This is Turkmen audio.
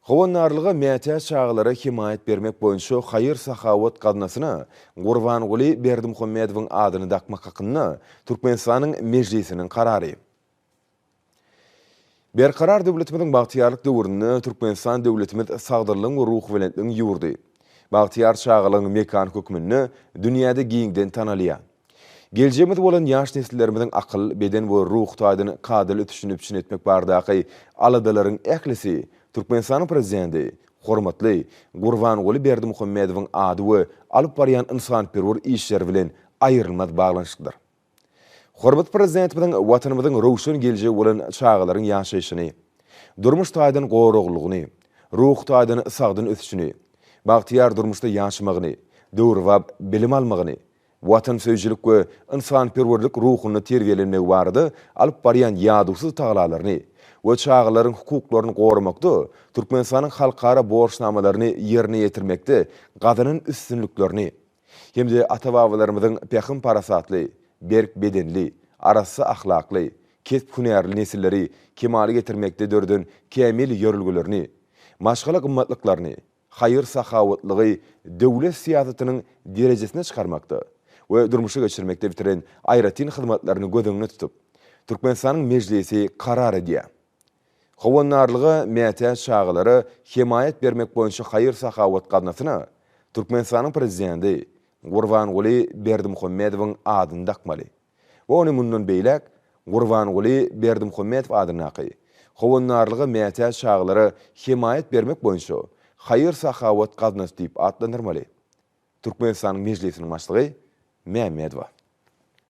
Howannarlığa mätäç çağılara himayet bermek boýunça hayır sahavat gadnasyna Gurbanguly Berdimuhammedowyň adyny dakmak hakyna Türkmenistanyň mejlisiniň karary. Berkarar döwletimiziň bagtyarlyk döwrüni Türkmenistan döwletimiz sagdyrlygyň we ruh welentligiň ýurdy. Bagtyar çağılyň mekanik hükmünni dünýäde giňden tanalýar. Geljegimiz bolan ýaş nesillerimiziň akyl, beden we ruh taýdyny kadyl düşünüp etmek bardaky aladalaryň ählisi Türkmenistanyň prezidenti hormatly Gurbanguly Berdimuhammedowyň ady we alyp barýan insanperwer işler bilen aýrylmaz baglanyşlydyr. Hormat prezidentimiziň watanymyzyň rowşan geljegi bolan çağılaryň ýaşaýyşyny, durmuş taýdyny goruglygyny, ruh taýdyny sagdyn ösüşini, bagtyar durmuşda ýaşamagyny, döwrwap bilim almagyny, watan söýjilik we insanperwerlik ruhuny terbiýelenmek barada alyp barýan ýadusyz taglalaryny we çağılaryň hukuklaryny gorumakda Türkmenistanyň halkara borçnamalaryny ýerine ýetirmekde gadynyň üstünlüklerini hemde ata-babalarymyzyň pekim parasatly, berk bedenli, arasy ahlakly, kesip hünärli nesilleri kemali getirmekde dördün kämil ýörülgelerini, maşgala gymmatlyklaryny, hayır sahawatlygy döwlet siýasatynyň derejesine çykarmakda we durmuşa geçirmekde bitiren aýratyn hyzmatlaryny göz tutup Türkmenistanyň mejlisi karar edýär. Howannarlyga mätäç çağılary himayet bermek boýunça hayır sahawat gadnasyna Türkmenistanyň prezidenti Gurbanguly Berdimuhammedowyň adyny dakmaly. We ony mundan beýlek Gurbanguly Berdimuhammedow adyny Howannarlyga mätäç çağılary himayet bermek boýunça hayır sahawat gadnasy diýip adlandyrmaly. Türkmenistanyň mejlisiniň başlygy Mehmedova.